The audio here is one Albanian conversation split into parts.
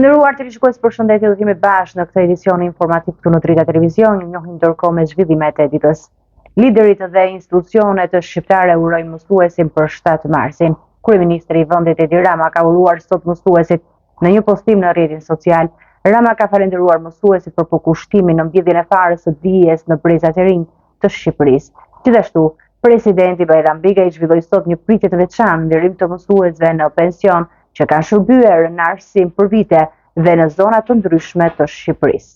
Të nderuar televizionistë, përshëndetje, do të jemi bashkë në këtë edicion informativ këtu në Drita Televizion, një njohim ndërkohë me zhvillimet e ditës. Liderit dhe institucionet shqiptare urojnë mësuesin për 7 marsin. Kryeministri i vendit Edi Rama ka uruar sot mësuesit në një postim në rrjetin social. Rama ka falendëruar mësuesit për përkushtimin në mbledhjen e farës së dijes në brezat e rinj të Shqipërisë. Gjithashtu, presidenti Bajram Begaj zhvilloi sot një pritje të veçantë nderim të mësuesve në pension që kanë shërbyer në arsim për vite dhe në zona të ndryshme të Shqipërisë.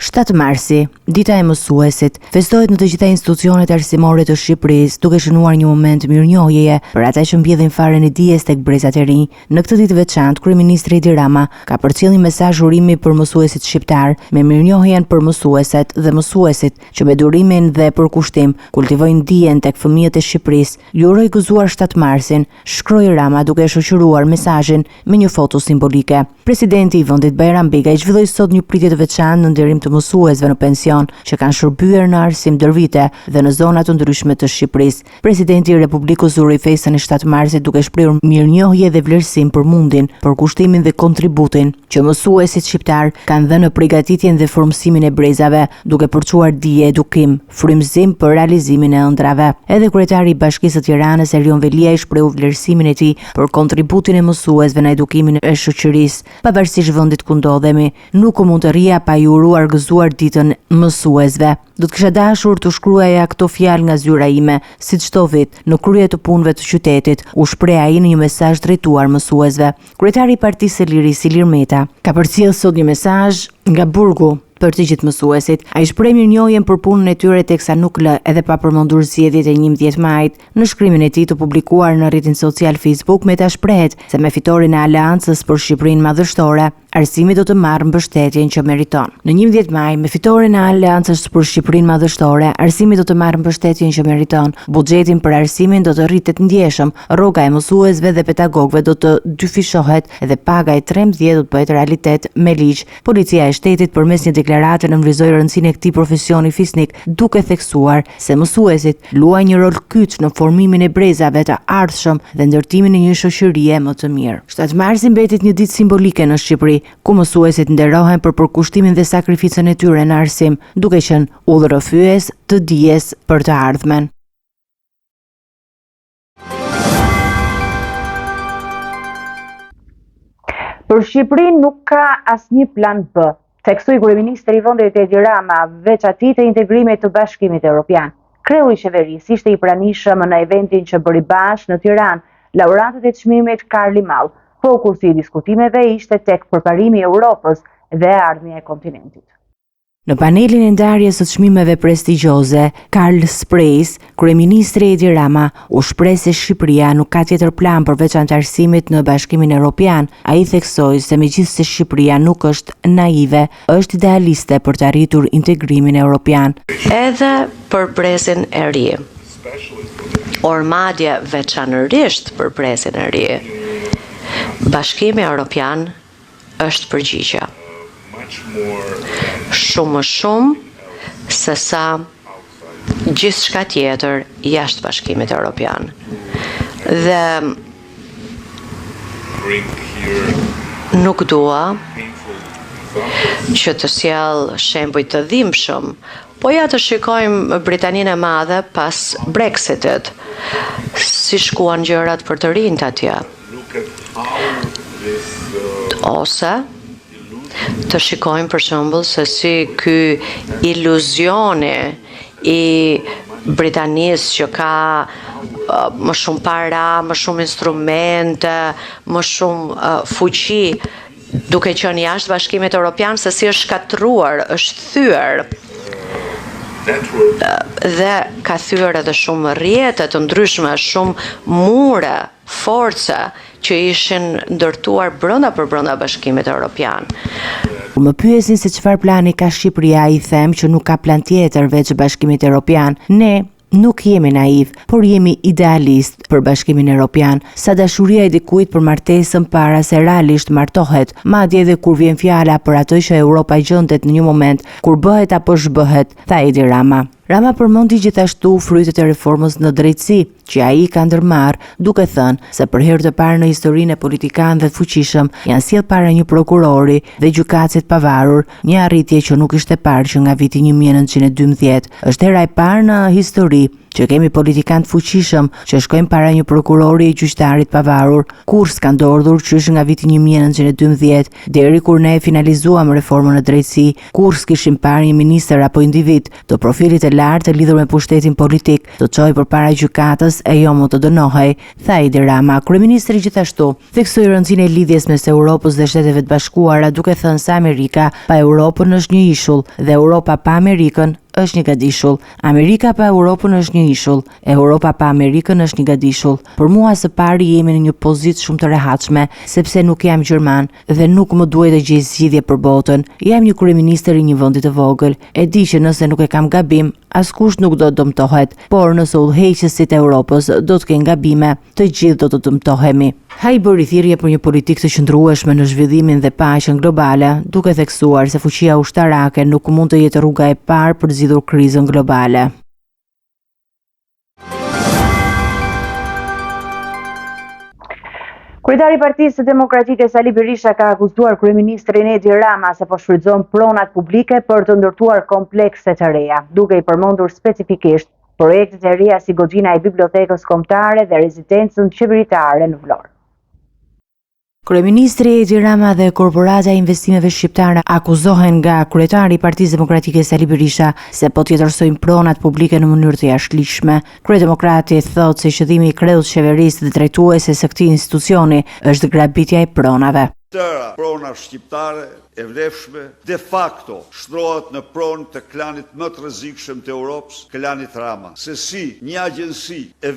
7 marsi, dita e mësuesit, festohet në të gjitha institucionet arsimore të Shqipërisë, duke shënuar një moment mirënjohjeje për ata që mbjedhin faren e dijes tek brezat e rinj. Në këtë ditë veçantë, kryeministri Edi Rama ka përcjellë një mesazh urimi për mësuesit shqiptar, me mirënjohjen për mësueset dhe mësuesit që me durimin dhe përkushtim kultivojnë dijen tek fëmijët e Shqipërisë. Ju uroj gëzuar 7 marsin, shkroi Rama duke shoqëruar mesazhin me një foto simbolike. Presidenti i vendit Bajram Begaj zhvilloi sot një pritje të veçantë në nderim të mësuesve në pension që kanë shërbyer në arsim ndër vite dhe në zona të ndryshme të Shqipërisë. Presidenti i Republikës uroi festën e 7 marsit duke shprehur mirënjohje dhe vlerësim për mundin, përkushtimin dhe kontributin që mësuesit shqiptar kanë dhënë në përgatitjen dhe formësimin e brezave, duke përçuar dije, edukim, frymëzim për realizimin e ëndrave. Edhe kryetari i Bashkisë së Tiranës Erion Velia i shprehu vlerësimin e tij për kontributin e mësuesve në edukimin e shoqërisë. Pavarësisht vendit ku ndodhemi, nuk mund të rria pa i uruar gëzuar ditën mësuesve. Do të kisha dashur të shkruaja këto fjalë nga zyra ime, si çdo vit, në krye të punëve të qytetit, u shpreh ai në një mesazh drejtuar mësuesve. Kryetari i Partisë së Lirisë, Ilir Meta, ka përcjellë sot një mesazh nga burgu për të gjithë mësuesit. Ai shpreh mirënjohjen për punën e tyre teksa nuk lë edhe pa përmendur zgjedhjet e 11 majit. Në shkrimin e tij të publikuar në rrjetin social Facebook, Meta shprehet se me fitoren e Aleancës për Shqipërinë Madhështore, arsimi do të marrë mbështetjen që meriton. Në 11 maj, me fitoren e Aleancës për Shqipërinë Madhështore, arsimi do të marrë mbështetjen që meriton. Buxhetin për arsimin do të rritet ndjeshëm, rroga e mësuesve dhe pedagogëve do të dyfishohet dhe paga e 13 do të bëhet realitet me ligj. Policia e shtetit përmes një deklarate nënvlizoi rëndësinë e këtij profesioni fisnik, duke theksuar se mësuesit luajnë një rol kyç në formimin e brezave të ardhshëm dhe ndërtimin e një shoqërie më të mirë. 7 marsi mbetet një ditë simbolike në Shqipëri, ku mësuesit nderohen për përkushtimin dhe sakrificën e tyre në arsim, duke qenë udhërrëfyes të dijes për të ardhmen. Për Shqipërinë nuk ka asnjë plan B, theksoi kryeministri i vendit Edi Rama veç atij të integrimit të Bashkimit Evropian. Kreu i qeverisë ishte i pranishëm në eventin që bëri bashkë në Tiranë laureatët e çmimit Karli Mall. Fokusi i diskutimeve ishte tek përparimi i Europës dhe ardhmja e kontinentit. Në panelin e ndarjes së çmimeve prestigjioze, Karl Sprejs, kryeministri Edi Rama u shpreh se Shqipëria nuk ka tjetër plan përveç antarësimit në Bashkimin Evropian. Ai theksoi se megjithëse Shqipëria nuk është naive, është idealiste për të arritur integrimin evropian. Edhe për brezin e ri, or madje veçanërisht për brezin e ri, Bashkimi Evropian është përgjigje. Shumë më shumë se sa gjithçka tjetër jashtë Bashkimit Evropian. Dhe nuk dua që të sjell shembuj të dhimbshëm, po ja të shikojmë Britaninë e Madhe pas Brexitit, si shkuan gjërat për të rinjt atje. Ose të shikojmë për shembull se si ky iluzioni i Britanisë që ka më shumë para, më shumë instrumente, më shumë fuqi, duke qenë jashtë Bashkimit Evropian, se si është shkatruar, është thyer. Dhe ka thyer edhe shumë rrjete të ndryshme, shumë mure, forca që ishin ndërtuar brenda Bashkimit Evropian. Më pyesin se çfarë plani ka Shqipëria, i them që nuk ka plan tjetër veç Bashkimit Evropian. Ne nuk jemi naiv, por jemi idealist për Bashkimin Evropian. Sa dashuria e dikujt për martesën para se realisht martohet, madje edhe kur vjen fjala për atë që Europa gjendet në një moment kur bëhet apo zhbëhet, tha Edi Rama. Rama përmendi gjithashtu frytet e reformës në drejtësi, që ai ka ndërmarrë, duke thënë se për herë të parë në historinë e politikanëve të fuqishëm janë sjell para një prokurori dhe gjykatësit pavarur, një arritje që nuk ishte parë që nga viti 1912. Është hera e parë në histori që kemi politikanë të fuqishëm që shkojnë para një prokurori e gjyqtarit pavarur, kur s'ka ndodhur qysh nga viti 1912, deri kur ne finalizuam reformën e drejtësi, kur s'kishim parë një ministër apo individ të profilit të lartë të lidhur me pushtetin politik të çojë përpara gjykatës e jo më të dënohej, tha Edi Rama. Kryeministri gjithashtu theksoi rëndësinë e lidhjes mes Europës dhe Shteteve të Bashkuara, duke thënë se Amerika pa Europën është një ishull dhe Europa pa Amerikën është një gadishull. Amerika pa Europën është një ishull, Europa pa Amerikën është një gadishull. Për mua së pari jemi në një pozitë shumë të rehatshme, sepse nuk jam gjerman dhe nuk më duhet të gjej zgjidhje për botën. Jam një kryeministër i një vendi të vogël. E di që nëse nuk e kam gabim, askush nuk do të dëmtohet, por nëse udhëheqësit e Europës do të kenë gabime, të gjithë do të dëmtohemi. Ai bëri thirrje për një politikë të qëndrueshme në zhvillimin dhe paqen globale, duke theksuar se fuqia ushtarake nuk mund të jetë rruga e parë për zgjidhur krizën globale. Kryetari i Partisë Demokratike Sali Berisha ka akuzuar kryeministrin Edi Rama se po shfrytëzon pronat publike për të ndërtuar komplekse të reja, duke i përmendur specifikisht projektet e reja si goxhina e bibliotekës kombëtare dhe rezidencën qeveritare në Vlorë. Kryeministri Edi Rama dhe Korporata e Investimeve Shqiptare akuzohen nga kryetari i Partisë Demokratike Sali Berisha se po t'jetërsojnë pronat publike në mënyrë të jashtëligjshme. Kryedemokrati thotë se qëllimi i kreut qeverisë dhe drejtuese së këtij institucioni është grabitja e pronave. Tëra prona shqiptare e vlefshme de facto shtrohet në pronë të klanit më të rrezikshëm të Europës, klanit Rama. Se si një agjenci e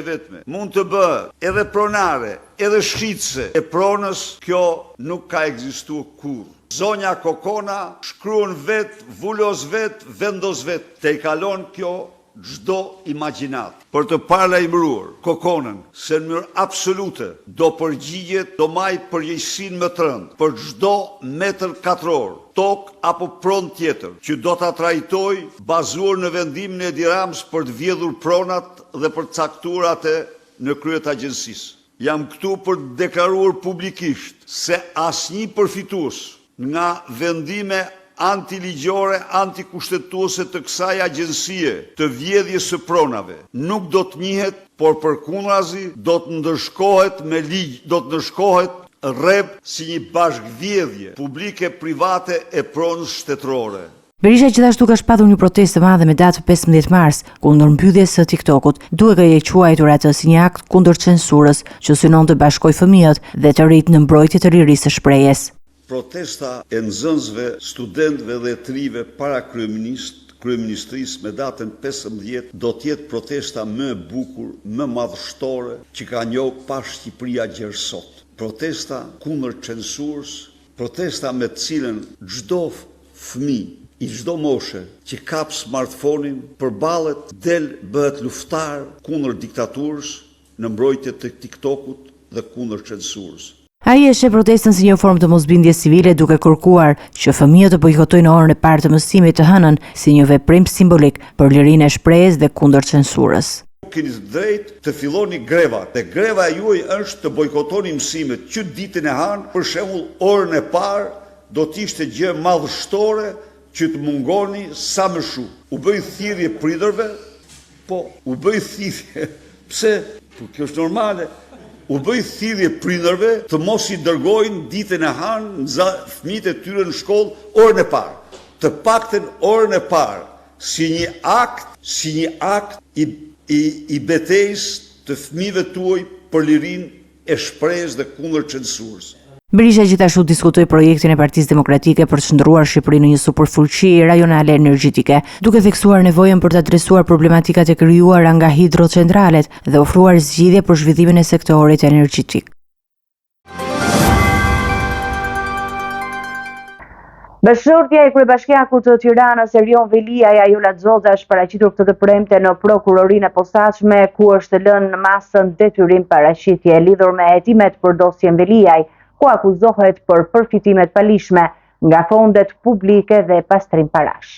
vetme mund të bëhet edhe pronare, edhe shitse e pronës, kjo nuk ka ekzistuar kurrë. Zonja Kokona shkruan vet, vulos vet, vendos vet. Te i kalon kjo çdo imagjinat. Për të paralajmëruar Kokonën se në mënyrë absolute do përgjigjet, do marrë përgjegjësinë më të rëndë për çdo metër katror, tokë apo pronë tjetër, që do ta trajtoj bazuar në vendimin e Edi Ramës për të vjedhur pronat dhe për të caktuar atë në krye të agjencisë. Jam këtu për të deklaruar publikisht se asnjë përfitues nga vendime antiligjore, antikushtetuese të kësaj agjencie të vjedhjes së pronave nuk do të njihet, por përkundrazi do të ndërshkohet me ligj, do të ndërshkohet rreb si një bashkëvjedhje publike private e pronës shtetërore. Berisha gjithashtu ka shpathur një protestë të madhe me datë 15 mars kundër mbylljes së TikTokut, duke e quajtur atë si një akt kundër censurës që synon të bashkojë fëmijët dhe të rit në mbrojtje të lirisë së shprehjes. Protesta e nxënësve, studentëve dhe trive para kryeministrisë me datën 15 do të jetë protesta më e bukur, më madhështore që ka njohur pa Shqipëria gjerë sot. Protesta kundër censurës, protesta me të cilën çdo fëmijë i çdo moshe që kap smartphone-in përballet, bëhet luftar kundër diktaturës në mbrojtje të TikTokut dhe kundër censurës. Ai e sheh protestën si një formë të mosbindjes civile, duke kërkuar që fëmijët të bojkotojnë orën e parë të mësimit të hënën si një veprim simbolik për lirinë e shprehjes dhe kundër censurës. Keni drejt të filloni greva. Dhe greva juaj është të bojkotoni mësimet që ditën e hënë, për shembull orën e parë do të ishte gjë madhështore që të mungoni sa më shumë. U bëj thirrje prindërve, pse? Po kjo është normale. U bëj thirrje prindërve të mos i dërgojnë ditën e hënë fëmijët e tyre në shkollë orën e parë. Të paktën orën e parë, si një akt i betejës të fëmijëve tuaj për lirinë e shprehjes dhe kundër censurës. Berisha gjithashtu diskutoi projektin e Partisë Demokratike për të çndruar Shqipërinë në një superfuqi rajonale energjetike, duke theksuar nevojën për të adresuar problematikat e krijuara nga hidrocentralet dhe ofruar zgjidhje për zhvillimin e sektorit energjetik. Bashkëshortja e kryebashkiakut të Tiranës Erion Veliaj Ajola Xoza është paraqitur këtë të premte në prokurorinë e posaçme, ku është lënë në masën detyrim paraqitje lidhur me hetimet për dosjen Veliaj, ku akuzohet për përfitimet palishme nga fondet publike dhe pastrim parash.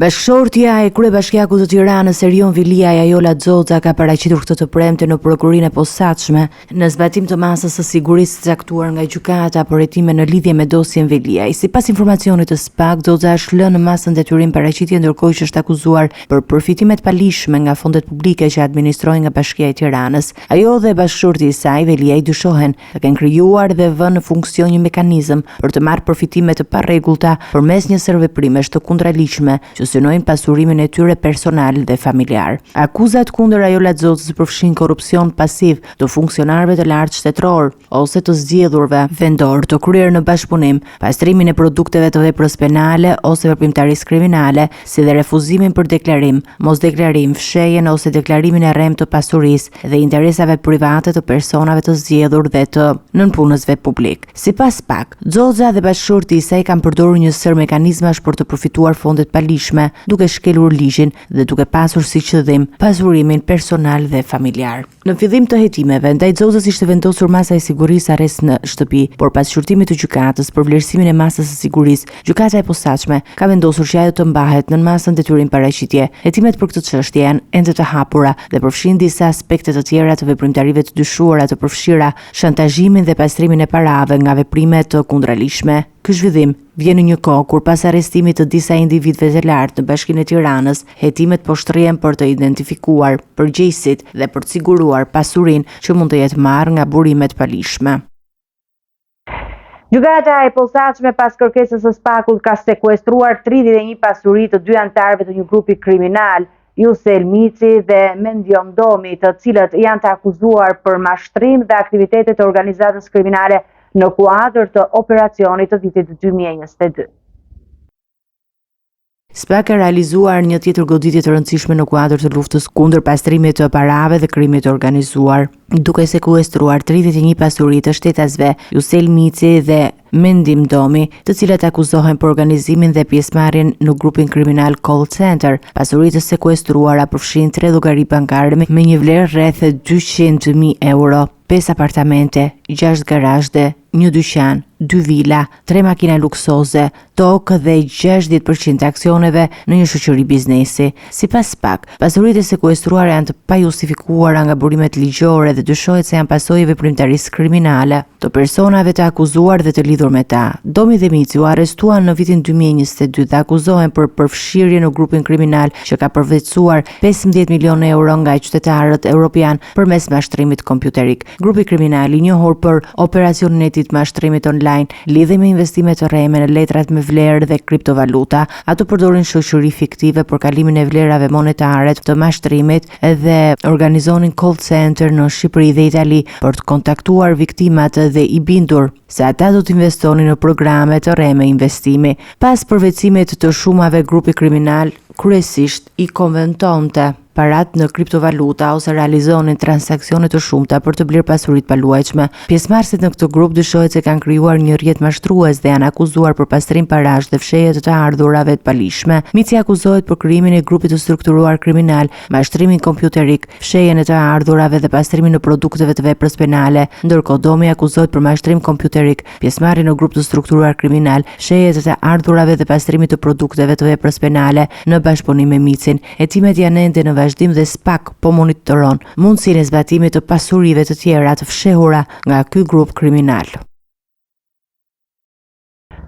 Bashkëshortja e kryebashkiakut të Tiranës Erion Vilia e Ajola Xoxa ka paraqitur këtë të premte në prokurinë e posaçme në zbatim të masës së sigurisë caktuar nga gjykata për hetime në lidhje me dosjen Viliaj. Sipas informacionit të SPAK, Xoxa është lënë në masën detyrim paraqitje ndërkohë që është akuzuar për përfitime të palishme nga fondet publike që administrohen nga Bashkia e Tiranës. Ajo dhe bashkëshorti i saj Viliaj dyshohen të kenë krijuar dhe vënë në funksion një mekanizëm për të marrë përfitime të parregullta përmes një veprimesh të kundraligjshme që synojnë pasurimin e tyre personal dhe familjar. Akuzat kundër Ajola Xoxës përfshin korrupsion pasiv të funksionarëve të lartë shtetëror ose të zgjedhurve vendor të kryer në bashkëpunim, pastrimin e produkteve të veprës penale ose veprimtarisë kriminale, si dhe refuzimin për deklarim, mosdeklarim, fshehjen ose deklarimin e rrem të pasurisë dhe interesave private të personave të zgjedhur dhe të nënpunësve publik. Sipas SPAK, Xoxa dhe bashkëshorti i saj kanë përdorur një sër mekanizmash për të përfituar fondet palishme, duke shkelur ligjin dhe duke pasur si qëllim pasurimin personal dhe familjar. Në fillim të hetimeve, ndaj Xoxës ishte vendosur masa e sigurisë arrest në shtëpi, por pas shurtimit të gjykatës për vlerësimin e masës së sigurisë, gjykata e posaçme ka vendosur që ajo të mbahet në masën detyrim paraqitje. Hetimet për këtë çështje janë ende të hapura dhe përfshin disa aspekte të tjera të veprimtarive të dyshuara të përfshira shantazhimin dhe pastrimin e parave nga veprime të kundraligjshme. Ky zhvillim vjen në një kohë kur pas arrestimit të disa individëve të lartë në Bashkinë e Tiranës, hetimet po shtrihen për të identifikuar përgjegjësit dhe për të siguruar pasurinë që mund të jetë marrë nga burimet palishme. Gjykata e posaçme pas kërkesës së SPAK-ut ka sekuestruar 31 pasuri të dy anëtarëve të një grupi kriminal, Jusel Mici dhe Mendion Domi, të cilët janë të akuzuar për mashtrim dhe aktivitete të organizatës kriminale në kuadër të operacionit të vitit 2022. SPAK ka realizuar një tjetër goditje të rëndësishme në kuadër të luftës kundër pastrimit të parave dhe krimit të organizuar, duke sekuestruar 31 pasuri të shtetasve Jusel Mici dhe Mendim Domi, të cilat akuzohen për organizimin dhe pjesëmarrjen në grupin kriminal Call Center. Pasuritë të sekuestruara përfshin 3 llogari bankare me një vlerë rreth 200.000 euro, 5 apartamente, 6 garazhe, një dyqan, 2 vila, 3 makina luksoze, tokë dhe 60% aksioneve në një shoqëri biznesi. Sipas SPAK, pasuritë e sekuestruara janë të pajustifikuara nga burimet ligjore dhe dyshohet se janë pasojë e veprimtarisë kriminale të personave të akuzuar dhe të lidhur me ta. Domi dhe Mici u arrestuan në vitin 2022 dhe akuzohen për përfshirje në grupin kriminal që ka përvetësuar 15 milion euro nga qytetarët europian përmes mashtrimit kompjuterik. Grupi kriminal i njohur për operacionin e tij të mashtrimit online lidhej me investime të rreme në letrat me vlerë dhe kriptovaluta. Ato përdorin shoqëri fiktive për kalimin e vlerave monetare të mashtrimit dhe organizonin call center në Shqipëri dhe Itali për të kontaktuar viktimat dhe i bindur se ata do të investonin në programe të rreme investimi. Pas përvetësimit të shumave, grupi kriminal kryesisht i konventonte parat në kriptovaluta ose realizonin transaksione të shumta për të blerë pasuritë paluajtshme. Pjesëmarrësit në këtë grup dyshohet se kanë krijuar një rrjet mashtrues dhe janë akuzuar për pastrim parash dhe fshehje të ardhurave të palishme. Mici akuzohet për krijimin e grupit të strukturuar kriminal, mashtrimin kompjuterik, fshehjen e të ardhurave dhe pastrimin në produkteve të veprës penale, ndërkohë Domi akuzohet për mashtrim kompjuterik, pjesëmarrje në grup të strukturuar kriminal, fshehje të ardhurave dhe pastrimit të produkteve të veprës penale në bashkëpunim me Micin. Hetimet janë ende në vazhdim dhe SPAK po monitoron mundësinë e zbatimit të pasurive të tjera të fshehura nga ky grup kriminal.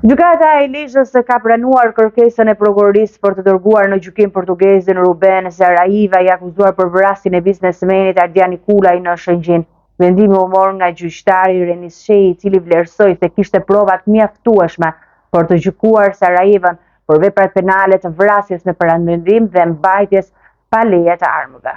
Gjykata e Ilishës ka pranuar kërkesën e prokurorisë për të dërguar në gjykim portugezin Ruben Saraiva, i akuzuar për vrasjen e biznesmenit Ardian Nikulaj në Shëngjin. Vendimi u mor nga gjyqtari Renis Shehi, i cili vlerësoi se kishte provat mjaftueshme për të gjykuar Saraivën për veprat penale të vrasjes në paramendim dhe mbajtjes pa leje të armëve.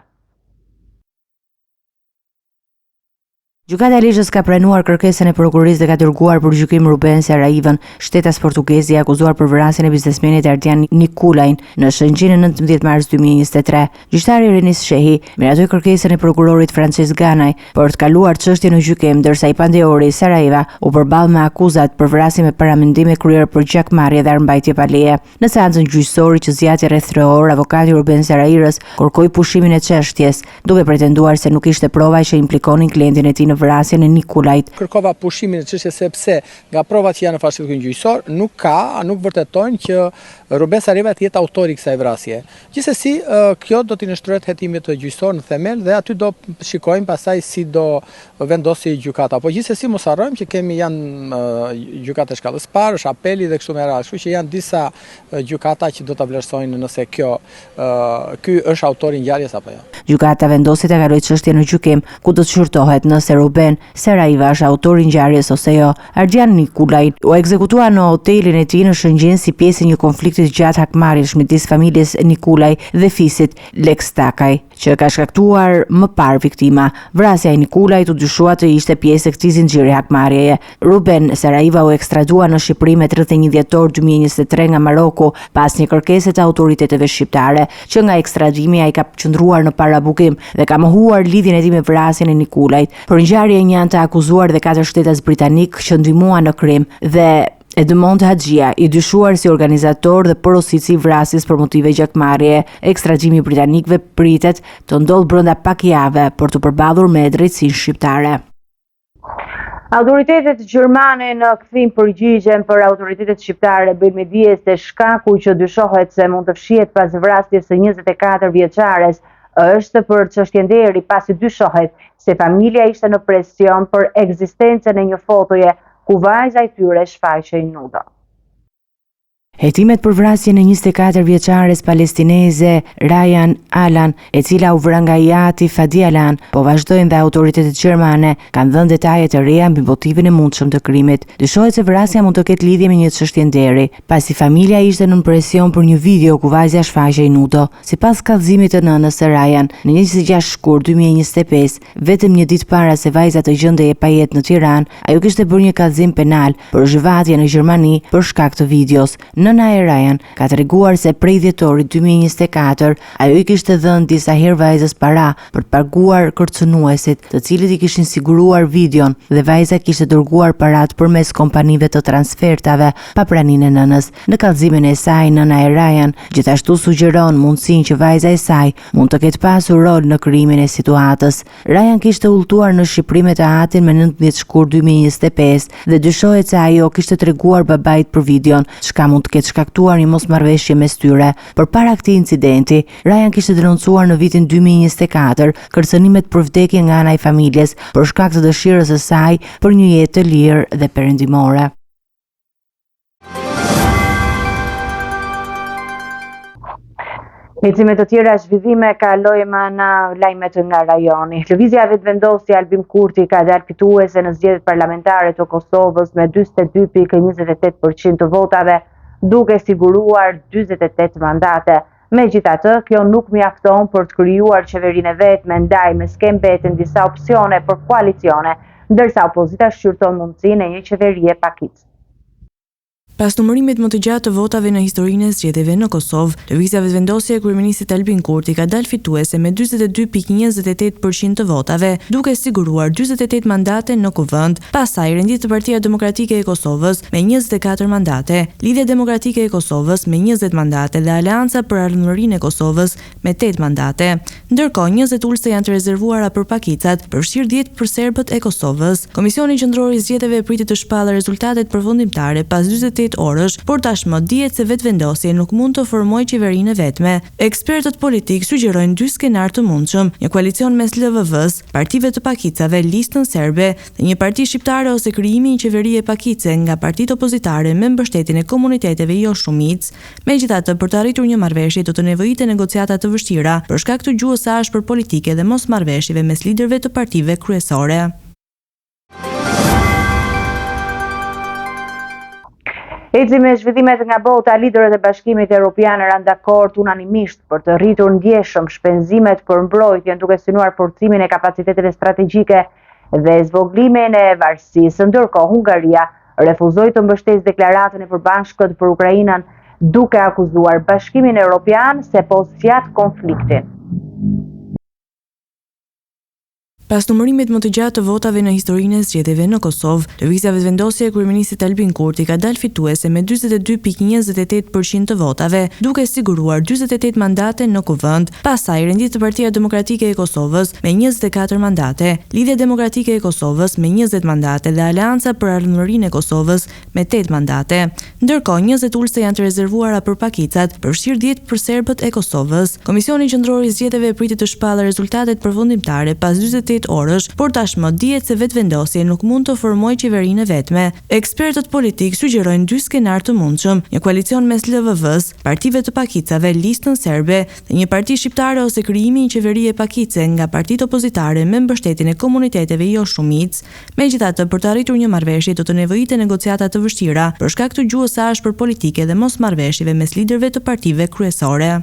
Gjykata e Ilishës ka pranuar kërkesën e prokurorisë dhe ka dërguar për gjykim Ruben Saraivën, shtetas portugez i akuzuar për vrasjen e biznesmenit Ardian Nikulaj në Shëngjin në 19 mars 2023. Gjyqtari Renis Shehi miratoi kërkesën e prokurorit Frances Ganaj për të kaluar çështjen në gjykim, ndërsa i pandeori Saraiva u përball me akuzat për vrasje me paramendim e kryer për gjakmarrje dhe armbajtje pa leje. Në seancën gjyqësore që zgjati rreth 3 orë, avokati Ruben Saraivës kërkoi pushimin e çështjes, duke pretenduar se nuk ishte prova që implikonin klientin e tij në në vrasjen e Nikulajt. Kërkova pushimin e çështjes sepse nga provat që janë në falsifikim gjyqësor nuk vërtetojnë që Ruben Sarajeva të jetë autori i kësaj vrasje. Gjithsesi, kjo do t'i nështrohet hetimit të gjyqësor në themel dhe aty do shikojmë pastaj si do vendosi gjykata. Po gjithsesi mos harrojmë që janë gjykata shkallës parë, është apeli dhe kështu me radhë. Kështu që janë disa gjykata që do ta vlerësojnë nëse ky është autori i ngjarjes apo jo. Gjykata vendosi ta kalojë çështjen në gjykim, ku do të shurtohet nëse Ruben Sarajeva është autori i ngjarjes ose jo. Ardian Nikulaj u ekzekutua në hotelin e tij në Shëngjin si pjesë e një konflikti gjatë hakmarrjes midis familjes Nikulaj dhe fisit Lex Takaj, që ka shkaktuar më parë viktima. Vrasja e Nikulajt u dyshua të ishte pjesë e këtij zinxhiri hakmarrjeje. Ruben Sarajeva u ekstradua në Shqipëri me 31 dhjetor 2023 nga Maroku pas një kërkese të autoriteteve shqiptare, që nga ekstradimi ai ka qëndruar në parabukim dhe ka mohuar lidhjen e tij me vrasjen e Nikulajt. Për ngjarjen janë të akuzuar dhe 4 shtetas britanik që ndihmuan në krim dhe Edmond Haxhia, i dyshuar si organizator dhe porosici i vrasjes për motive gjakmarrjeje. Ekstradimi i britanikëve pritet të ndodhë brenda pak jave për të përballur me drejtsinë shqiptare. Autoritetet gjermane në kthim përgjigjen për autoritetet shqiptare bëjnë me dije se shkaku që dyshohet se mund të fshihet pas vrasjes së 24 vjeçares është për çështje nderi, pasi dyshohet se familja ishte në presion për ekzistencën e një fotoje ku vajza e tyre shfaqej nudo. Hetimet për vrasjen e 24 vjeçares palestineze Rayan Alan, e cila u vra nga jati Fadi Alan, po vazhdojnë dhe autoritetet gjermane kanë dhënë detaje të reja mbi motivin e mundshëm të krimit. Dyshohet se vrasja mund të ketë lidhje me një çështje nderi, pasi familja ishte nën presion për një video ku vajza shfaqej nudo. Sipas kallëzimit të nënës së Rayan, në 26 shkurt 2025, vetëm një ditë para se vajza të gjendej pa jetë në Tiranë, ajo kishte bërë një kallëzim penal për zhvatje në Gjermani për shkak të videos. Nëna e Rayan ka treguar se prej dhjetorit 2024 ajo i kishte dhënë disa herë vajzës para për të paguar kërcënuesit, të cilët i kishin siguruar videon, dhe vajza kishte dërguar parat përmes kompanive të transfertave pa praninë e nënës. Në kallëzimin e saj, nëna e Rayan gjithashtu sugjeron mundësinë që vajza e saj mund të ketë pasur rol në krimin e situatës. Rayan kishte udhëtuar në Shqipëri me të atin me 19 shkurt 2025 dhe dyshohet se ajo kishte treguar babait për videon, çka mund të ketë shkaktuar një mosmarrëveshje mes tyre. Përpara këtij incidenti, Rayan kishte denoncuar në vitin 2024 kërcënimet për vdekje nga ana e familjes për shkak të dëshirës së saj për një jetë të lirë dhe perëndimore. Hecime të tjera zhvillime kalojmë në lajmet nga rajoni. Lëvizja Vetëvendosja Albin Kurti ka dalë fituese në zgjedhjet parlamentare të Kosovës me 42.28% të votave, duke siguruar 48 mandate. Megjithatë, kjo nuk mjafton për të krijuar qeverinë e vetme, ndaj me s'ke mbeten disa opsione për koalicione, ndërsa opozita shqyrton mundësinë e një qeverie pakicë. Pas numërimit më të gjatë të votave në historinë e zgjedhjeve në Kosovë, lëvizja Vetëvendosje e kryeministit Albin Kurti ka dalë fituese me 42.28% të votave, duke siguruar 48 mandate në kuvend. Pastaj rendit Partia Demokratike e Kosovës me 24 mandate, Lidhja Demokratike e Kosovës me 20 mandate dhe Aleanca për Ardhmërinë e Kosovës me 8 mandate. Ndërkohë, 20 ulse janë të rezervuara për pakicat, përfshirë 10 për serbët e Kosovës. Komisioni Qendror i Zgjedhjeve pritet të shpallë rezultatet përfundimtare pas 48 orësh, por tashmë dihet se Vetëvendosja nuk mund të formojë qeverinë e vetme. Ekspertët politik sugjerojnë 2 skenar të mundshëm: një koalicion mes LVV-s, partive të pakicave, listën serbe dhe një parti shqiptare, ose krijimi një qeverie pakice nga partitë opozitare me mbështetjen e komuniteteve jo shumicë. Megjithatë, për të arritur një marrëveshje do të nevojitet negociata të vështira për shkak të gjuhës së ashpër politike dhe mosmarrëveshjeve mes liderëve të partive kryesore. Eci me zhvillimet nga bota, liderët e Bashkimit Evropian ranë dakord unanimisht për të rritur ndjeshëm shpenzimet për mbrojtjen, duke synuar forcimin e kapaciteteve strategjike dhe zvoglimin e varësisë. Ndërkohë, Hungaria refuzoi të mbështesë deklaratën e përbashkët për Ukrainën, duke akuzuar Bashkimin Evropian se po zgjat konfliktin. Pas numërimit më të gjatë të votave në historinë e zgjedhjeve në Kosovë, lëvizja vetëvendosje e kryeministit Albin Kurti ka dalë fituese me 42.28% të votave, duke siguruar 48 mandate në kuvend. Pastaj rendit të Partia Demokratike e Kosovës me 24 mandate, Lidhja Demokratike e Kosovës me 20 mandate dhe Aleanca për Ardhmërinë e Kosovës me 8 mandate. Ndërkohë 20 ulse janë të rezervuara për pakicat, përfshirë 10 për serbët e Kosovës. Komisioni Qendror i Zgjedhjeve pritet të shpallë rezultatet përfundimtare pas 48 orësh, por tashmë dihet se vetvendosja nuk mund të formojë qeverinë e vetme. Ekspertët politik sugjerojnë dy skenar të mundshëm: një koalicion mes LVV-s, partive të pakicave, listën serbe dhe një parti shqiptare ose krijimi një qeverie pakice nga partitë opozitare me mbështetjen e komuniteteve jo shumicë. Megjithatë, për të arritur një marrëveshje do të nevojitet negociata të vështira për shkak të gjuhës së ashpër politike dhe mosmarrëveshjeve mes liderëve të partive kryesore.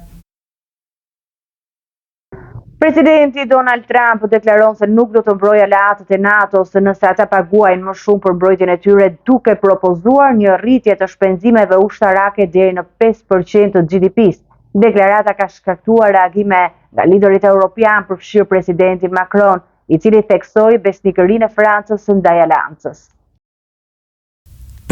Presidenti Donald Trump deklaron se nuk do të mbrojë aleatët e NATO-s nëse ata paguajnë më shumë për mbrojtjen e tyre, duke propozuar një rritje të shpenzimeve ushtarake deri në 5% të GDP-s. Deklarata ka shkaktuar reagime nga liderit evropian, përfshirë presidenti Macron, i cili theksoi besnikërinë e Francës ndaj aleancës.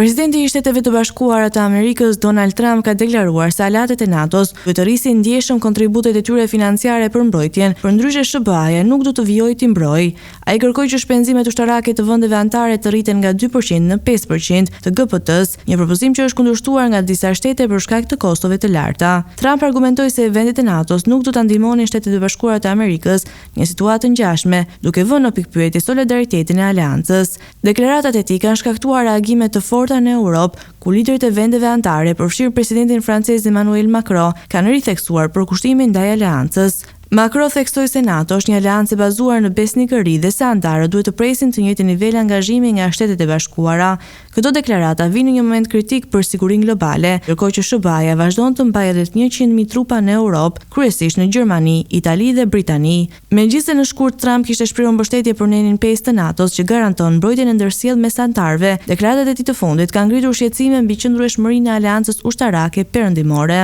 Presidenti i Shteteve të Bashkuara të Amerikës Donald Trump ka deklaruar se aleatët e NATO-s duhet të rrisin ndjeshëm kontributet e tyre financiare për mbrojtjen, përndryshe SBA-ja nuk do të vijojë t'i mbrojë. Ai kërkoi që shpenzimet ushtarake të vendeve anëtare të rriten nga 2% në 5% të GPT-s, një propozim që është kundërshtuar nga disa shtete për shkak të kostove të larta. Trump argumentoi se vendet e NATO-s nuk do ta ndihmonin Shtetet e Bashkuara të Amerikës në një situatë të ngjashme, duke vënë në pikpyetje solidaritetin e aleancës. Deklaratat e tij kanë shkaktuar reagime të forta në Europë, ku liderët e vendeve anëtare, përfshirë presidentin francez Emmanuel Macron, kanë ritheksuar përkushtimin ndaj aleancës. Macron theksoi se NATO është një aleancë e bazuar në besnikëri dhe se anëtarët duhet të presin të njëjtin nivel angazhimi nga Shtetet e Bashkuara. Këto deklarata vijnë në një moment kritik për sigurinë globale, ndërkohë që SBA-ja vazhdon të mbajë rreth 100.000 trupa në Europë, kryesisht në Gjermani, Itali dhe Britani. Megjithëse në shkurt Trump kishte shprehur mbështetje për nenin 5 të NATO-s që garanton mbrojtjen e ndërsjellë mes anëtarëve, deklaratat e tij të fundit kanë ngritur shqetësime mbi qëndrueshmërinë e aleancës ushtarake perëndimore.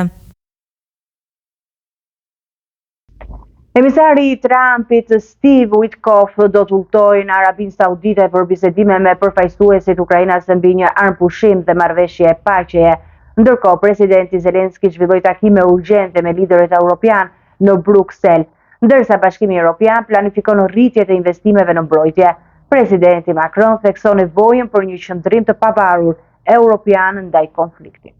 Emisari i Trumpit Steve Witkoff do të udhtojë në Arabinë Saudite për bisedime me përfaqësuesit Ukrainës mbi një armpushim dhe marrëveshje paqeje. Ndërkohë, presidenti Zelenski zhvilloi takime urgjente me liderët evropian në Bruksel, ndërsa Bashkimi Evropian planifikon rritje të investimeve në mbrojtje. Presidenti Macron thekson nevojën për një qëndrim të pavarur evropian ndaj konfliktit.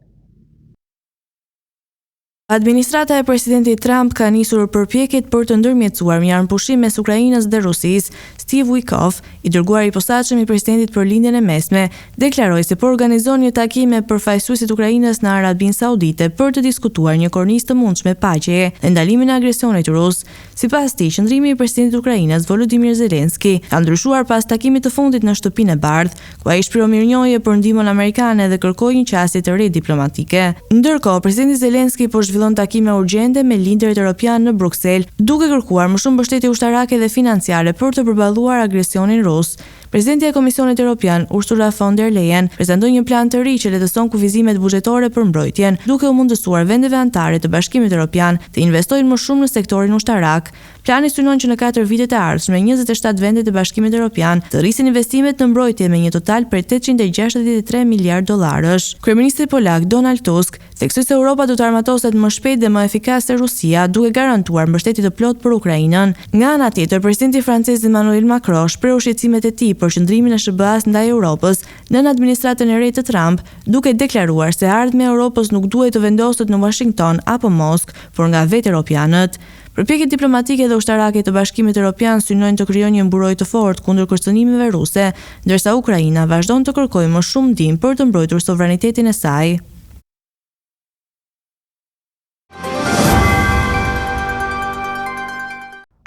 Administrata e presidentit Trump ka nisur përpjekjet për të ndërmjetësuar një armpushim mes Ukrainës dhe Rusisë. Steve Witkoff, i dërguari i posaçëm i presidentit për lindjen e mesme, deklaroi se po organizon një takim me përfaqësuesit Ukrainës në Arabinë Saudite për të diskutuar një kornizë të mundshme paqeje dhe ndalimin e agresionit rus. Sipas tij, qëndrimi i presidentit të Ukrainës Volodymyr Zelensky ka ndryshuar pas takimit të fundit në Shtëpinë e Bardhë, ku ai shpreu mirënjohje për ndihmën amerikane dhe kërkoi një qasje të re diplomatike. Ndërkohë, presidenti Zelensky po zhvillon takime urgjente me liderët evropian në Bruksel, duke kërkuar më shumë mbështetje ushtarake dhe financiare për të përballuar agresionin rus. Presidenti e Komisionit Evropian, Ursula von der Leyen, prezantoi një plan të ri që lehtëson kufizimet buxhetore për mbrojtjen, duke u mundësuar vendeve anëtare të Bashkimit Evropian të investojnë më shumë në sektorin ushtarak. Plani synon që në 4 vitet e ardhshme 27 vende të Bashkimit Evropian të rrisin investimet në mbrojtje me një total për 863 miliard dollarësh. Kryeministri polak Donald Tusk theksoi se Europa do të armatoset më shpejt dhe më efikas se Rusia, duke garantuar mbështetje të plotë për Ukrainën. Nga ana tjetër, presidenti francez Emmanuel Macron shprehu shqetësimet e tij për qëndrimin e SBA-s ndaj Europës nën administratën e re të Trump, duke deklaruar se ardhmja e Europës nuk duhet të vendoset në Washington apo Moskë, por nga vetë europianët. Përpjekjet diplomatike dhe ushtarake të Bashkimit Evropian synojnë të krijojnë një mburojtje të fortë kundër kërcënimeve ruse, ndërsa Ukraina vazhdon të kërkojë më shumë ndihmë për të mbrojtur sovranitetin e saj.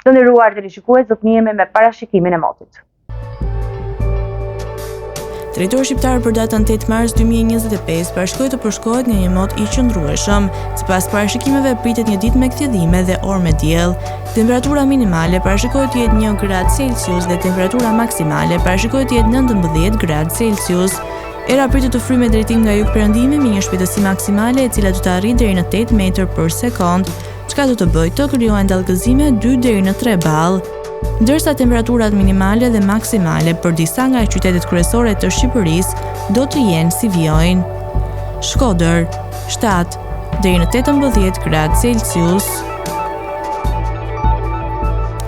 Të nderuar teleshikues, do të njihemi me parashikimin e motit. Drejtori shqiptar për datën 8 mars 2025 parashikoi të përshkohet në një mot i qëndrueshëm. Sipas parashikimeve pritet një ditë me kthjellime dhe orë me diell. Temperatura minimale parashikohet të jetë 1 gradë Celsius dhe temperatura maksimale parashikohet të jetë 19 gradë Celsius. Era pritet të fryjë me drejtim nga jugperëndimi me një shpejtësi maksimale e cila do të arrijë deri në 8 metër për sekond, çka do të bëjë të krijohen dallgëzime 2 deri në 3 ball. ndërsa temperaturat minimale dhe maksimale për disa nga qytetet kryesore të Shqipërisë do të jenë si vijojnë: Shkodër 7 deri në 18 gradë Celsius,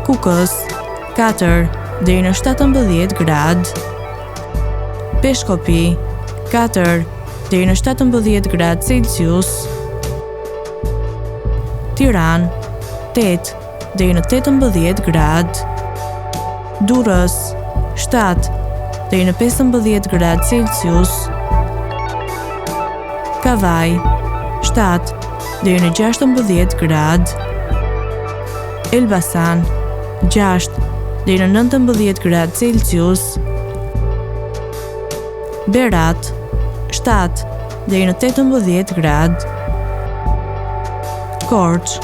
Kukës 4 deri në 17 gradë, Peshkopi 4 deri në 17 gradë Celsius, Tiranë 8 deri në 18 gradë, Durrës 7 deri në 15 gradë Celsius, Kavaj 7 deri në 16 gradë, Elbasan 6 deri në 19 gradë Celsius, Berat 7 deri në 18 gradë, Korç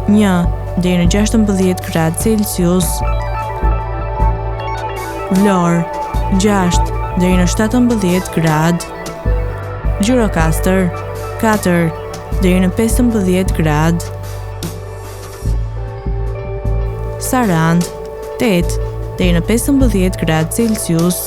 1 deri në 16 gradë Celsius, Vlorë 6 deri në 17 gradë, Gjirokastër 4 deri në 15 gradë, Sarandë 8 deri në 15 gradë Celsius.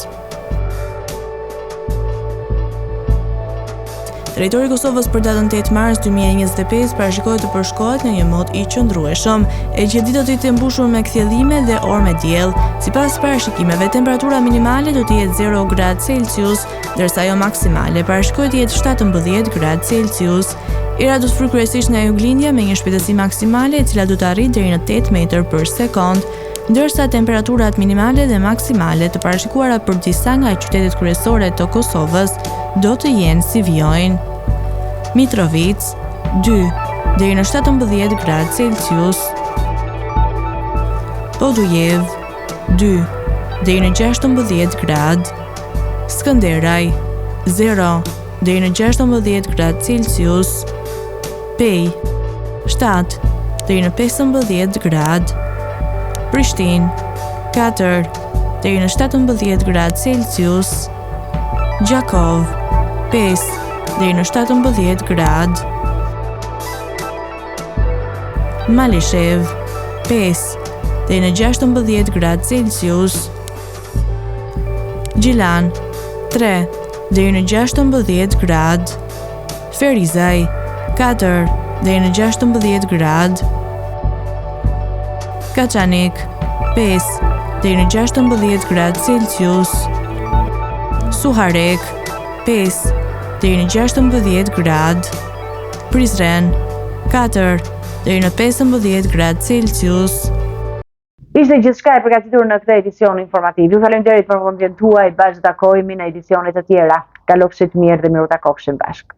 Territori i Kosovës për datën 8 mars 2025 parashikohet të përshkohet në një mod i qëndrueshëm, e që ditë do të jetë mbushur me kthjellime dhe orë me diell. Sipas parashikimeve, temperatura minimale do të jetë 0 gradë Celsius, ndërsa ajo maksimale parashikohet të jetë 17 gradë Celsius. Era do të fryjë kryesisht nga juglindja me një shpejtësi maksimale e cila do të arrijë deri në 8 metër për sekond, ndërsa temperaturat minimale dhe maksimale të parashikuara për disa nga qytetet kryesore të Kosovës do të jenë si vijojnë: Mitrovic 2 deri në 17 gradë Celsius, Podujev 2 deri në 16 gradë, Skënderaj 0 deri në 16 gradë Celsius, Pej 7 deri në 15 gradë, Prishtinë 4 deri në 17 gradë Celsius, Gjakov 5 deri në 17 gradë, Malishev 5 deri në 16 gradë Celsius, Gjilan 3 deri në 16 gradë, Ferizaj 4 deri në 16 gradë, Kaçanik 5 deri në 16 gradë Celsius, Suharek 5 deri në 16 gradë, Prizren 4 deri në 15 gradë Celsius. Ishte gjithçka e përgatitur në këtë edicion informativ. Ju faleminderit për vëmendjen tuaj. Bashkë takojmë në edicione të tjera. Kalofshit mirë dhe miru takofshim bashkë.